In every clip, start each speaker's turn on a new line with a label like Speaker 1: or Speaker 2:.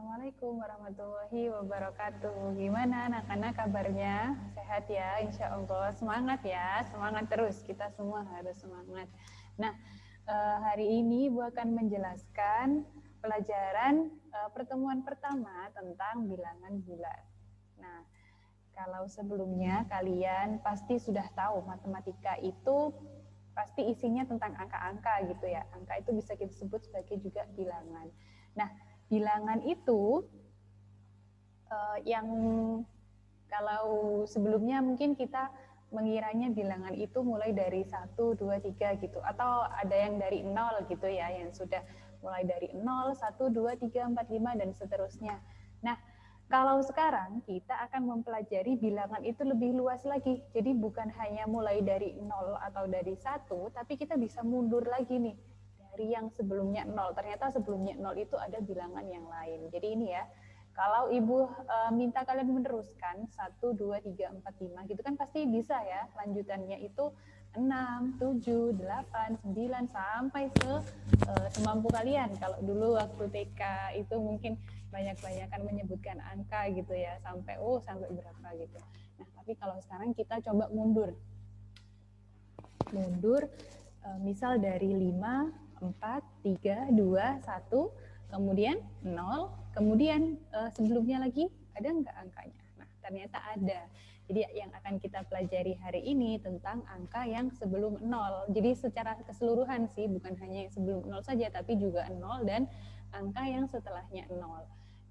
Speaker 1: Assalamualaikum warahmatullahi wabarakatuh. Gimana anak-anak kabarnya? Sehat ya, insya Allah. Semangat ya, semangat terus. Kita semua harus semangat. Nah, hari ini Ibu akan menjelaskan pelajaran pertemuan pertama tentang bilangan bulat. Nah, kalau sebelumnya kalian pasti sudah tahu matematika itu pasti isinya tentang angka-angka gitu ya. Angka itu bisa kita sebut sebagai juga bilangan. Nah, bilangan itu yang kalau sebelumnya mungkin kita mengiranya bilangan itu mulai dari 1, 2, 3 gitu. Atau ada yang dari 0 gitu ya, yang sudah mulai dari 0, 1, 2, 3, 4, 5, dan seterusnya. Nah, kalau sekarang kita akan mempelajari bilangan itu lebih luas lagi. Jadi bukan hanya mulai dari 0 atau dari 1, tapi kita bisa mundur lagi nih. Dari yang sebelumnya 0, ternyata sebelumnya 0 itu ada bilangan yang lain. Jadi ini ya, kalau Ibu minta kalian meneruskan 1, 2, 3, 4, 5 gitu kan pasti bisa ya, lanjutannya itu 6, 7, 8, 9 sampai semampu kalian. Kalau dulu waktu TK itu mungkin banyak-banyakan menyebutkan angka gitu ya, sampai berapa gitu. Nah, tapi kalau sekarang kita coba mundur. Misal dari 5, 4, 3, 2, 1, kemudian 0, kemudian sebelumnya lagi ada nggak angkanya? Nah, ternyata ada. Jadi yang akan kita pelajari hari ini tentang angka yang sebelum 0. Jadi secara keseluruhan sih, bukan hanya yang sebelum 0 saja, tapi juga 0 dan angka yang setelahnya 0.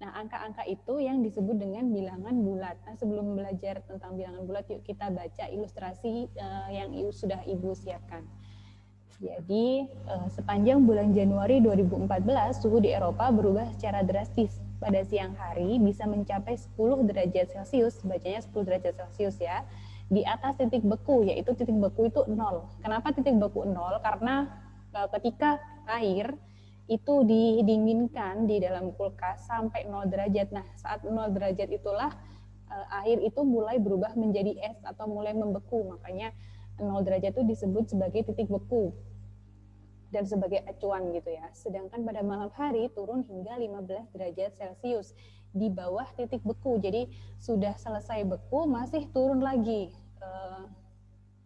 Speaker 1: Nah, angka-angka itu yang disebut dengan bilangan bulat. Nah, sebelum belajar tentang bilangan bulat, yuk kita baca ilustrasi yang sudah Ibu siapkan. Jadi, sepanjang bulan Januari 2014, suhu di Eropa berubah secara drastis. Pada siang hari bisa mencapai 10 derajat Celcius, bacanya 10 derajat Celcius ya, di atas titik beku, yaitu titik beku itu 0. Kenapa titik beku 0? Karena ketika air itu didinginkan di dalam kulkas sampai 0 derajat. Nah, saat 0 derajat itulah air itu mulai berubah menjadi es atau mulai membeku. Makanya 0 derajat itu disebut sebagai titik beku dan sebagai acuan gitu ya. Sedangkan pada malam hari turun hingga 15 derajat Celcius di bawah titik beku. Jadi sudah selesai beku masih turun lagi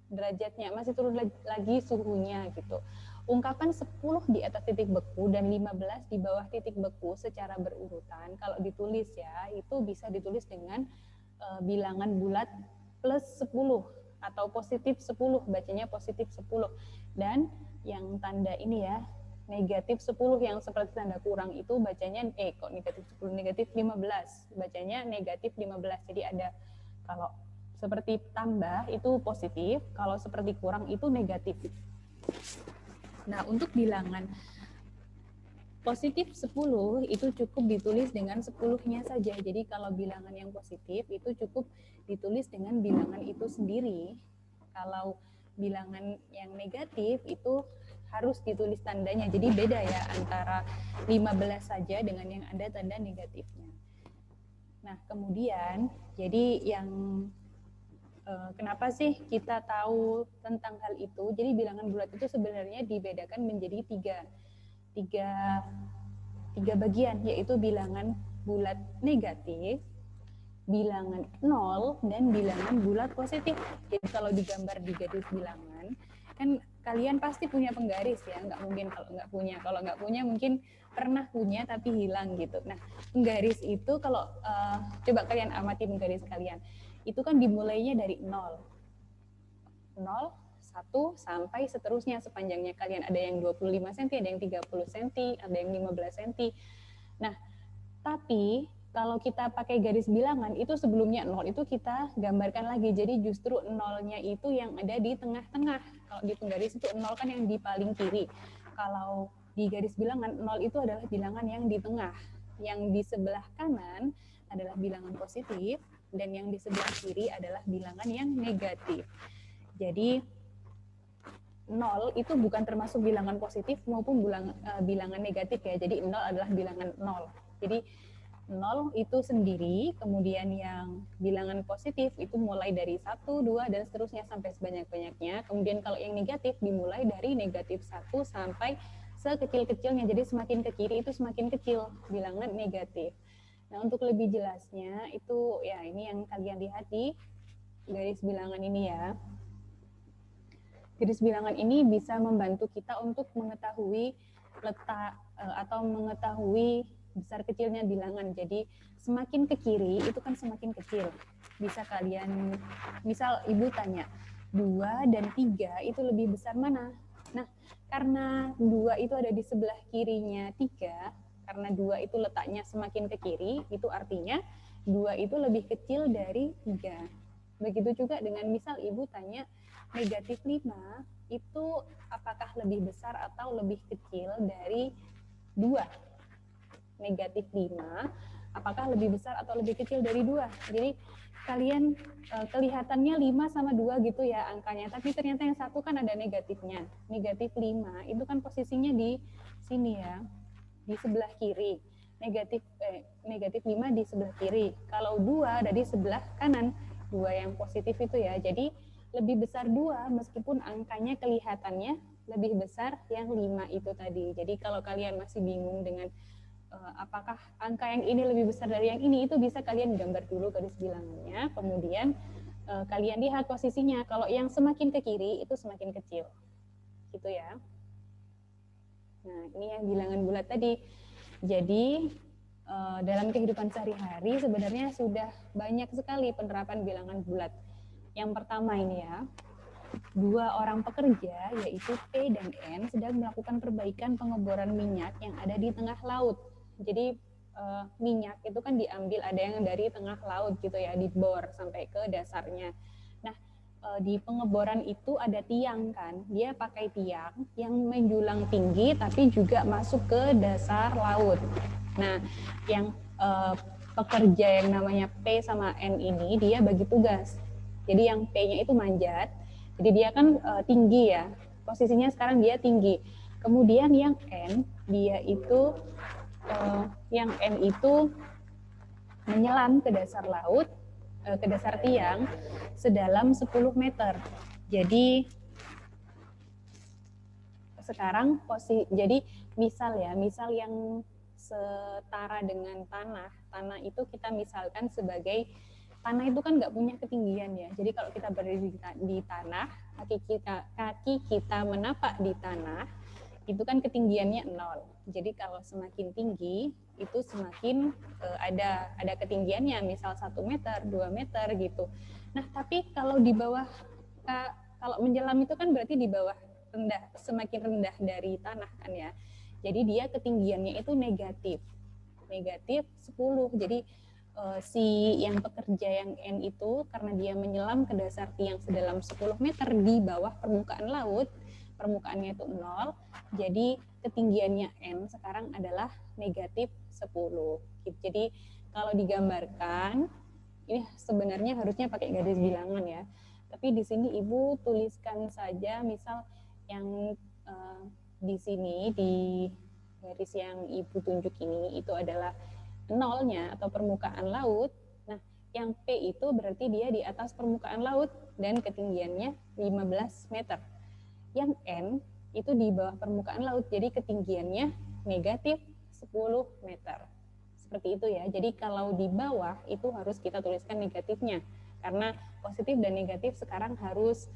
Speaker 1: derajatnya, masih turun lagi suhunya gitu. Ungkapan 10 di atas titik beku dan 15 di bawah titik beku secara berurutan kalau ditulis ya, itu bisa ditulis dengan bilangan bulat plus 10 atau positif 10, bacanya positif 10. Dan yang tanda ini ya, negatif 10 yang seperti tanda kurang itu bacanya kok negatif 10, negatif 15, bacanya negatif 15. Jadi ada, kalau seperti tambah itu positif, kalau seperti kurang itu negatif. Nah, untuk bilangan positif 10 itu cukup ditulis dengan 10-nya saja. Jadi kalau bilangan yang positif itu cukup ditulis dengan bilangan itu sendiri. Kalau bilangan yang negatif itu harus ditulis tandanya. Jadi beda ya antara 15 saja dengan yang ada tanda negatifnya. Nah, kemudian jadi yang kenapa sih kita tahu tentang hal itu? Jadi bilangan bulat itu sebenarnya dibedakan menjadi tiga bagian, yaitu bilangan bulat negatif, bilangan 0, dan bilangan bulat positif. Jadi kalau digambar di garis bilangan, kan kalian pasti punya penggaris ya, nggak mungkin kalau nggak punya. Kalau nggak punya mungkin pernah punya tapi hilang gitu. Nah, penggaris itu kalau coba kalian amati penggaris kalian, itu kan dimulainya dari 0, 1 sampai seterusnya sepanjangnya kalian. Ada yang 25 cm, ada yang 30 cm, ada yang 15 cm. Nah, tapi kalau kita pakai garis bilangan, itu sebelumnya 0 itu kita gambarkan lagi. Jadi justru 0-nya itu yang ada di tengah-tengah. Kalau di garis itu 0 kan yang di paling kiri. Kalau di garis bilangan, 0 itu adalah bilangan yang di tengah. Yang di sebelah kanan adalah bilangan positif, dan yang di sebelah kiri adalah bilangan yang negatif. Jadi 0 itu bukan termasuk bilangan positif maupun bilangan negatif ya. Jadi 0 adalah bilangan 0. Jadi 0 itu sendiri, kemudian yang bilangan positif itu mulai dari 1, 2, dan seterusnya sampai sebanyak-banyaknya. Kemudian kalau yang negatif dimulai dari negatif 1 sampai sekecil-kecilnya. Jadi semakin ke kiri itu semakin kecil bilangan negatif. Nah, untuk lebih jelasnya itu ya ini yang kalian lihat di garis bilangan ini ya. Garis bilangan ini bisa membantu kita untuk mengetahui letak atau mengetahui besar kecilnya bilangan. Jadi semakin ke kiri itu kan semakin kecil. Bisa kalian, misal ibu tanya, 2 dan 3 itu lebih besar mana? Nah, karena 2 itu ada di sebelah kirinya 3, karena 2 itu letaknya semakin ke kiri, itu artinya 2 itu lebih kecil dari 3. Begitu juga dengan misal ibu tanya, negatif 5 itu apakah lebih besar atau lebih kecil dari 2? Negatif 5 apakah lebih besar atau lebih kecil dari 2? Jadi kalian kelihatannya 5 sama 2 gitu ya angkanya, tapi ternyata yang satu kan ada negatifnya. Negatif 5 itu kan posisinya di sini ya, di sebelah kiri. Negatif 5 di sebelah kiri. Kalau 2 ada di sebelah kanan, 2 yang positif itu ya. Jadi lebih besar 2 meskipun angkanya kelihatannya lebih besar yang 5 itu tadi. Jadi kalau kalian masih bingung dengan apakah angka yang ini lebih besar dari yang ini, itu bisa kalian gambar dulu garis bilangannya, kemudian kalian lihat posisinya. Kalau yang semakin ke kiri itu semakin kecil, gitu ya. Nah, ini yang bilangan bulat tadi. Jadi dalam kehidupan sehari-hari sebenarnya sudah banyak sekali penerapan bilangan bulat. Yang pertama ini ya, 2 orang pekerja yaitu P dan N sedang melakukan perbaikan pengeboran minyak yang ada di tengah laut. Jadi minyak itu kan diambil, ada yang dari tengah laut gitu ya, dibor sampai ke dasarnya. Nah, di pengeboran itu ada tiang kan, dia pakai tiang yang menjulang tinggi tapi juga masuk ke dasar laut. Nah, yang pekerja yang namanya P sama N ini dia bagi tugas. Jadi yang P-nya itu manjat, jadi dia kan tinggi ya, posisinya sekarang dia tinggi. Kemudian yang N, dia itu yang N itu menyelam ke dasar laut, ke dasar tiang sedalam 10 meter. Jadi sekarang jadi misal yang setara dengan tanah itu kita misalkan sebagai tanah itu kan nggak punya ketinggian ya. Jadi kalau kita berdiri di tanah, kaki kita menapak di tanah, itu kan ketinggiannya 0. Jadi kalau semakin tinggi itu semakin ada ketinggiannya, misal 1 meter, 2 meter gitu. Nah, tapi kalau di bawah, kalau menyelam itu kan berarti di bawah rendah, semakin rendah dari tanah kan ya. Jadi dia ketinggiannya itu negatif 10. Jadi si yang pekerja yang N itu karena dia menyelam ke dasar tiang sedalam 10 meter di bawah permukaan laut, permukaannya itu 0, jadi ketinggiannya N sekarang adalah negatif 10. Jadi kalau digambarkan, ini sebenarnya harusnya pakai garis bilangan ya, tapi di sini Ibu tuliskan saja misal yang di sini di garis yang Ibu tunjuk ini itu adalah nolnya atau permukaan laut. Nah, yang P itu berarti dia di atas permukaan laut dan ketinggiannya 15 meter. Yang N itu di bawah permukaan laut, jadi ketinggiannya negatif 10 meter. Seperti itu ya. Jadi kalau di bawah itu harus kita tuliskan negatifnya. Karena positif dan negatif sekarang harus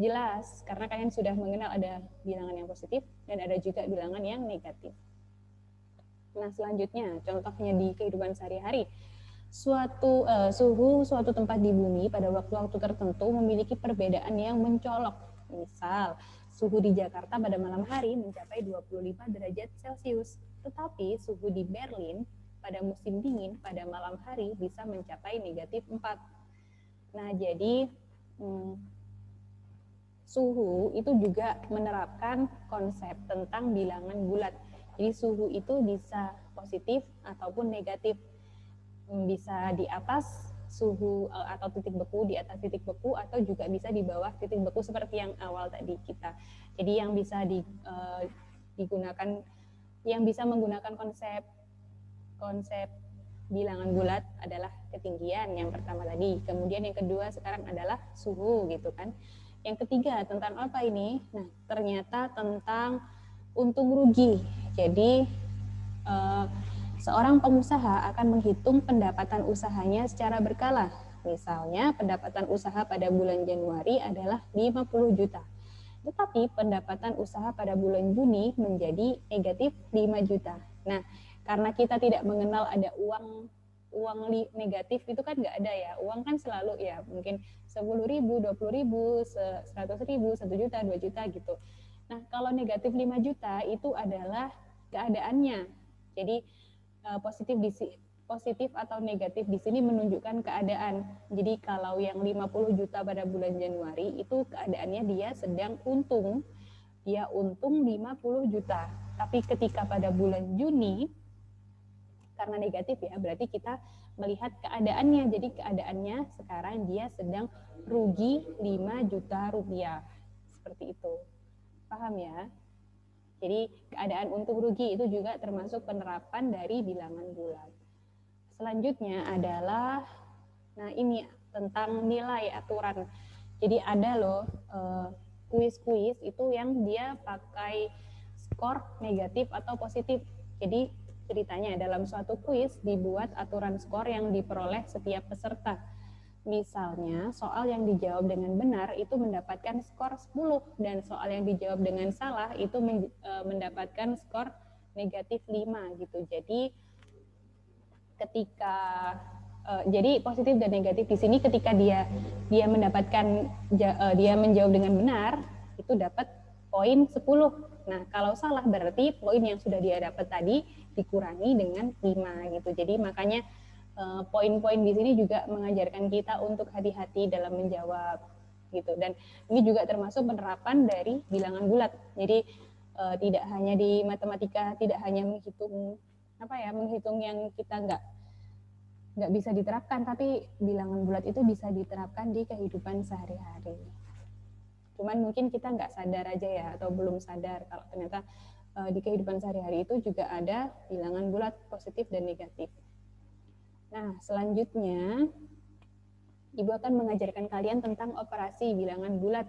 Speaker 1: jelas, karena kalian sudah mengenal ada bilangan yang positif dan ada juga bilangan yang negatif. Nah, selanjutnya contohnya di kehidupan sehari-hari, suhu suatu tempat di bumi pada waktu-waktu tertentu memiliki perbedaan yang mencolok. Misal, suhu di Jakarta pada malam hari mencapai 25 derajat Celcius, tetapi suhu di Berlin pada musim dingin pada malam hari bisa mencapai negatif 4. Nah, jadi suhu itu juga menerapkan konsep tentang bilangan bulat. Jadi suhu itu bisa positif ataupun negatif, bisa di atas suhu atau titik beku, di atas titik beku, atau juga bisa di bawah titik beku seperti yang awal tadi kita. Jadi yang bisa digunakan, yang bisa menggunakan konsep bilangan bulat adalah ketinggian yang pertama tadi. Kemudian yang kedua sekarang adalah suhu gitu kan. Yang ketiga tentang apa ini? Nah, ternyata tentang untung rugi. Jadi seorang pengusaha akan menghitung pendapatan usahanya secara berkala. Misalnya, pendapatan usaha pada bulan Januari adalah 50 juta. Tetapi pendapatan usaha pada bulan Juni menjadi negatif 5 juta. Nah, karena kita tidak mengenal ada uang negatif itu kan nggak ada ya. Uang kan selalu ya mungkin 10.000, 20.000, 100.000, 1 juta, 2 juta gitu. Nah, kalau negatif 5 juta itu adalah keadaannya. Jadi positif atau negatif di sini menunjukkan keadaan. Jadi kalau yang 50 juta pada bulan Januari itu keadaannya dia sedang untung. Dia untung 50 juta. Tapi ketika pada bulan Juni karena negatif ya, berarti kita melihat keadaannya. Jadi keadaannya sekarang dia sedang rugi 5 juta rupiah. Seperti itu. Paham ya? Jadi keadaan untung rugi itu juga termasuk penerapan dari bilangan bulat. Selanjutnya adalah, nah ini tentang nilai aturan. Jadi ada loh kuis-kuis itu yang dia pakai skor negatif atau positif. Jadi ceritanya dalam suatu kuis dibuat aturan skor yang diperoleh setiap peserta. Misalnya soal yang dijawab dengan benar itu mendapatkan skor 10 dan soal yang dijawab dengan salah itu mendapatkan skor negatif 5 gitu. Jadi ketika jadi positif dan negatif di sini ketika dia mendapatkan dia menjawab dengan benar itu dapat poin 10. Nah, kalau salah berarti poin yang sudah dia dapat tadi dikurangi dengan 5 gitu. Jadi makanya poin-poin di sini juga mengajarkan kita untuk hati-hati dalam menjawab gitu. Dan ini juga termasuk penerapan dari bilangan bulat. Jadi tidak hanya di matematika, tidak hanya menghitung menghitung yang kita nggak bisa diterapkan, tapi bilangan bulat itu bisa diterapkan di kehidupan sehari-hari. Cuman mungkin kita nggak sadar aja ya, atau belum sadar kalau ternyata di kehidupan sehari-hari itu juga ada bilangan bulat positif dan negatif. Nah, selanjutnya Ibu akan mengajarkan kalian tentang operasi bilangan bulat.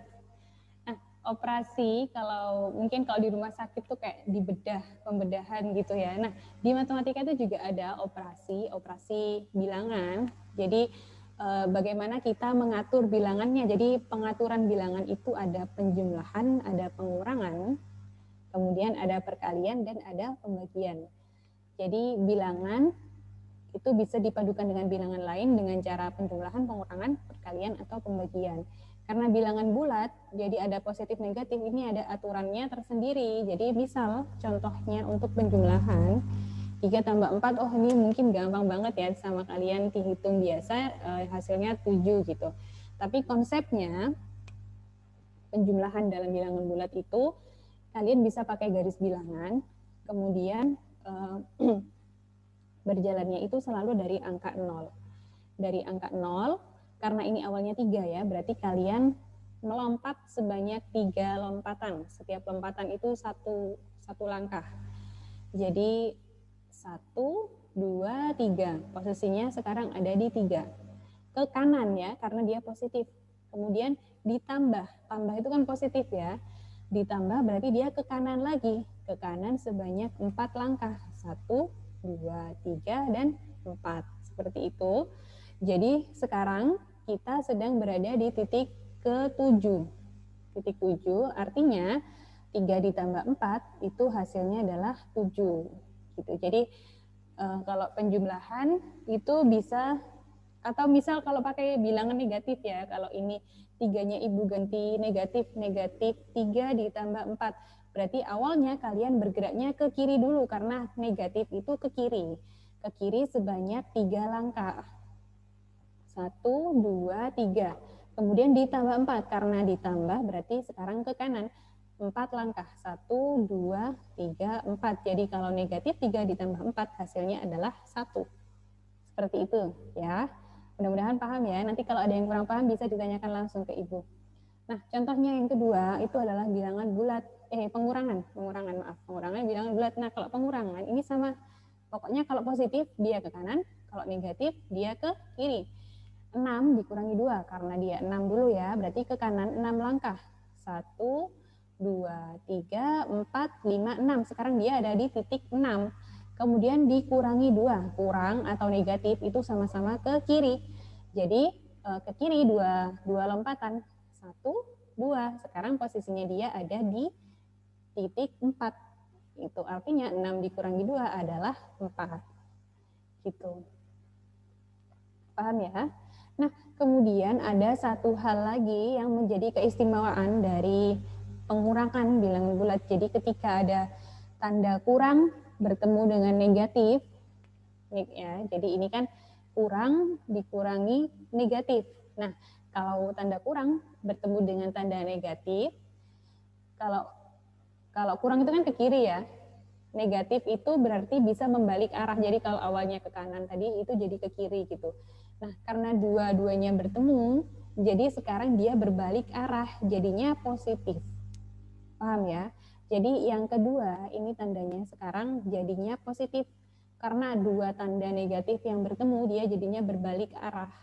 Speaker 1: Nah, operasi kalau di rumah sakit tuh kayak dibedah, pembedahan gitu ya. Nah, di matematika itu juga ada operasi bilangan. Jadi bagaimana kita mengatur bilangannya. Jadi pengaturan bilangan itu ada penjumlahan, ada pengurangan, kemudian ada perkalian dan ada pembagian. Jadi bilangan itu bisa dipadukan dengan bilangan lain dengan cara penjumlahan, pengurangan, perkalian, atau pembagian. Karena bilangan bulat, jadi ada positif negatif, ini ada aturannya tersendiri. Jadi misal contohnya untuk penjumlahan, 3 tambah 4, oh ini mungkin gampang banget ya sama kalian dihitung biasa, hasilnya 7 gitu. Tapi konsepnya, penjumlahan dalam bilangan bulat itu, kalian bisa pakai garis bilangan, kemudian berjalannya itu selalu dari angka 0. Dari angka 0, karena ini awalnya 3 ya, berarti kalian melompat sebanyak 3 lompatan. Setiap lompatan itu satu langkah. Jadi 1, 2, 3. Posisinya sekarang ada di 3. Ke kanan ya, karena dia positif. Kemudian ditambah. Tambah itu kan positif ya. Ditambah berarti dia ke kanan lagi. Ke kanan sebanyak 4 langkah. 1, 2, 3, dan 4. Seperti itu. Jadi sekarang kita sedang berada di titik ke-7. Titik 7 artinya 3 ditambah 4 itu hasilnya adalah 7. Gitu. Jadi kalau penjumlahan itu bisa, atau misal kalau pakai bilangan negatif ya, kalau ini 3-nya Ibu ganti negatif 3 ditambah 4. Berarti awalnya kalian bergeraknya ke kiri dulu karena negatif itu ke kiri. Ke kiri sebanyak 3 langkah. 1, 2, 3. Kemudian ditambah 4 karena ditambah berarti sekarang ke kanan. 4 langkah. 1, 2, 3, 4. Jadi kalau negatif 3 ditambah 4 hasilnya adalah 1. Seperti itu ya. Mudah-mudahan paham ya. Nanti kalau ada yang kurang paham bisa ditanyakan langsung ke Ibu. Nah, contohnya yang kedua itu adalah bilangan bulat. Pengurangan bilangan bulat. Nah, kalau pengurangan ini sama. Pokoknya kalau positif dia ke kanan, kalau negatif dia ke kiri. 6 dikurangi 2 karena dia 6 dulu ya, berarti ke kanan 6 langkah. 1, 2, 3, 4, 5, 6. Sekarang dia ada di titik 6. kemudian dikurangi 2. Kurang atau negatif itu sama-sama ke kiri. Jadi ke kiri 2 lompatan. 1, 2. Sekarang posisinya dia ada di titik 4. Itu artinya 6 dikurangi 2 adalah 4. Gitu. Paham ya? Nah, kemudian ada satu hal lagi yang menjadi keistimewaan dari pengurangan bilangan bulat. Jadi ketika ada tanda kurang bertemu dengan negatif, ya, jadi ini kan kurang dikurangi negatif. Nah, kalau tanda kurang bertemu dengan tanda negatif, kalau kurang itu kan ke kiri ya, negatif itu berarti bisa membalik arah. Jadi kalau awalnya ke kanan tadi itu jadi ke kiri gitu. Nah, karena dua-duanya bertemu, jadi sekarang dia berbalik arah, jadinya positif. Paham ya? Jadi yang kedua, ini tandanya sekarang jadinya positif. Karena dua tanda negatif yang bertemu, dia jadinya berbalik arah.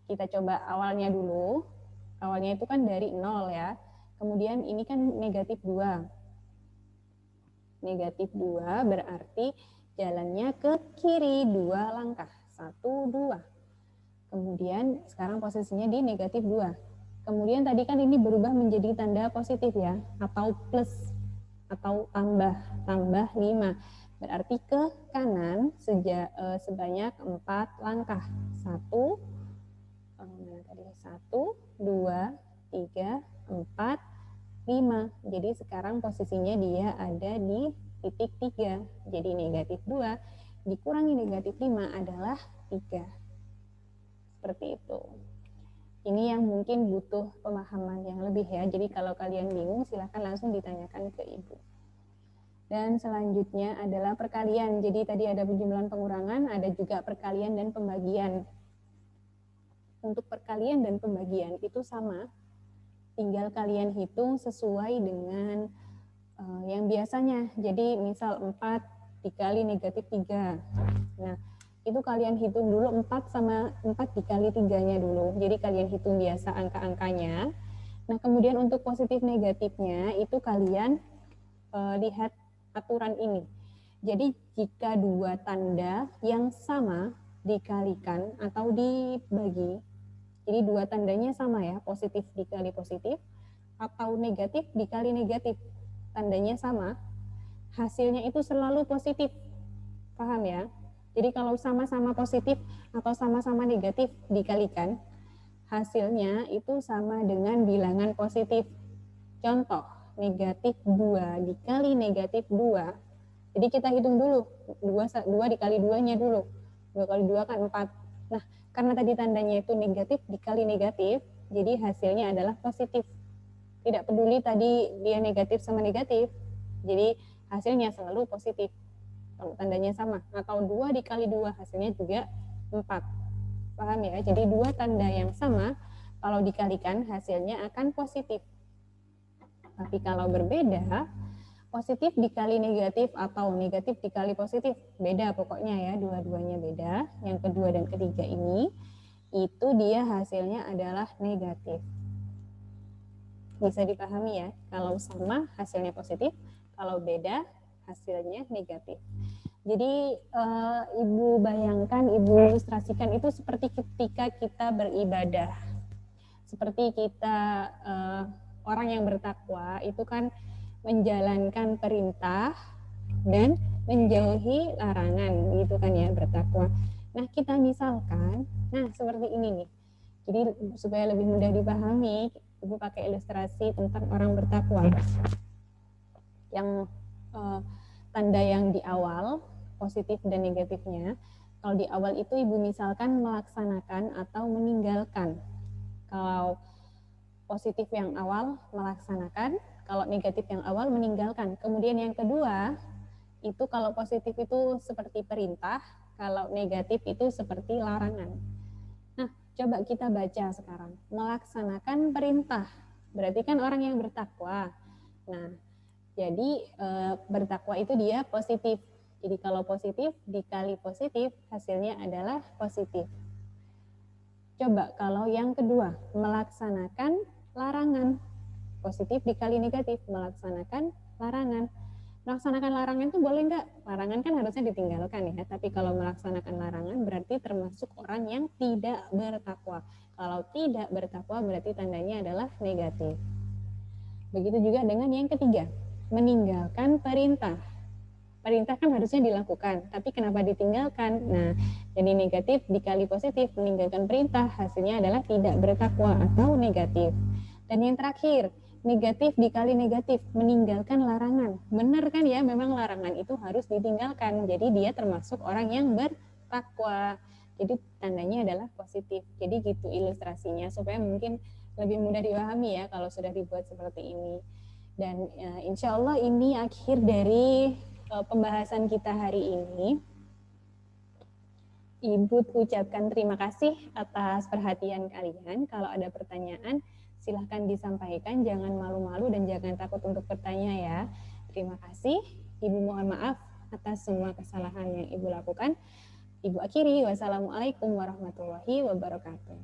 Speaker 1: Kita coba awalnya dulu. Awalnya itu kan dari 0 ya. Kemudian ini kan negatif 2. Negatif 2 berarti jalannya ke kiri 2 langkah. 1, 2. Kemudian sekarang posisinya di negatif 2. Kemudian tadi kan ini berubah menjadi tanda positif ya, atau plus, atau tambah 5. Berarti ke kanan sebanyak 4 langkah. 1, 2, 3, 4, 5. Jadi sekarang posisinya dia ada di titik 3. Jadi negatif 2 dikurangi negatif 5 adalah 3. Seperti itu. Ini yang mungkin butuh pemahaman yang lebih ya. Jadi kalau kalian bingung silahkan langsung ditanyakan ke ibu. Dan selanjutnya adalah perkalian. Jadi tadi ada penjumlahan pengurangan, ada juga perkalian dan pembagian. Untuk perkalian dan pembagian itu sama. Tinggal kalian hitung sesuai dengan yang biasanya. Jadi misal 4 dikali negatif 3. Nah, itu kalian hitung dulu 4 sama 4 dikali 3-nya dulu. Jadi kalian hitung biasa angka-angkanya. Nah, kemudian untuk positif negatifnya itu kalian lihat aturan ini. Jadi jika dua tanda yang sama dikalikan atau dibagi, jadi dua tandanya sama ya, positif dikali positif atau negatif dikali negatif, tandanya sama, hasilnya itu selalu positif. Paham ya? Jadi kalau sama-sama positif atau sama-sama negatif dikalikan, hasilnya itu sama dengan bilangan positif. Contoh, negatif 2 dikali negatif 2. Jadi kita hitung dulu, 2 dikali 2-nya dulu. 2 kali 2 kan 4. Nah, karena tadi tandanya itu negatif dikali negatif, jadi hasilnya adalah positif. Tidak peduli tadi dia negatif sama negatif, jadi hasilnya selalu positif. Kalau tandanya sama, atau 2 dikali 2 hasilnya juga 4. Paham ya? Jadi dua tanda yang sama kalau dikalikan hasilnya akan positif. Tapi kalau berbeda, positif dikali negatif atau negatif dikali positif, beda pokoknya ya, dua-duanya beda. Yang kedua dan ketiga ini, itu dia hasilnya adalah negatif. Bisa dipahami ya, kalau sama hasilnya positif, kalau beda hasilnya negatif. Jadi ibu bayangkan, ibu ilustrasikan itu seperti ketika kita beribadah. Seperti kita orang yang bertakwa itu kan menjalankan perintah dan menjauhi larangan, gitu kan ya, bertakwa. Nah, kita misalkan, nah seperti ini nih. Jadi supaya lebih mudah dipahami, ibu pakai ilustrasi tentang orang bertakwa. Yang tanda yang di awal positif dan negatifnya. Kalau di awal itu ibu misalkan melaksanakan atau meninggalkan. Kalau positif yang awal melaksanakan, kalau negatif yang awal meninggalkan. Kemudian yang kedua, itu kalau positif itu seperti perintah, kalau negatif itu seperti larangan. Nah, coba kita baca sekarang. Melaksanakan perintah, berarti kan orang yang bertakwa. Nah, jadi bertakwa itu dia positif. Jadi kalau positif dikali positif hasilnya adalah positif. Coba kalau yang kedua, melaksanakan larangan. Positif dikali negatif, melaksanakan larangan.
Speaker 2: Melaksanakan larangan itu boleh nggak? Larangan kan harusnya ditinggalkan ya, tapi kalau melaksanakan larangan berarti termasuk orang yang tidak bertakwa. Kalau tidak bertakwa berarti tandanya adalah negatif. Begitu juga dengan yang ketiga, meninggalkan perintah. Perintah kan harusnya dilakukan, tapi kenapa ditinggalkan? Nah, jadi negatif dikali positif, meninggalkan perintah, hasilnya adalah tidak bertakwa atau negatif. Dan yang terakhir, negatif dikali negatif, meninggalkan larangan. Benar kan ya, memang larangan itu harus ditinggalkan. Jadi dia termasuk orang yang bertakwa. Jadi tandanya adalah positif. Jadi gitu ilustrasinya supaya mungkin lebih mudah dipahami ya kalau sudah dibuat seperti ini. Dan insya Allah ini akhir dari pembahasan kita hari ini. Ibu ucapkan terima kasih atas perhatian kalian. Kalau ada pertanyaan, silahkan disampaikan. Jangan malu-malu dan jangan takut untuk bertanya ya. Terima kasih. Ibu mohon maaf atas semua kesalahan yang Ibu lakukan. Ibu akhiri. Wassalamualaikum warahmatullahi wabarakatuh.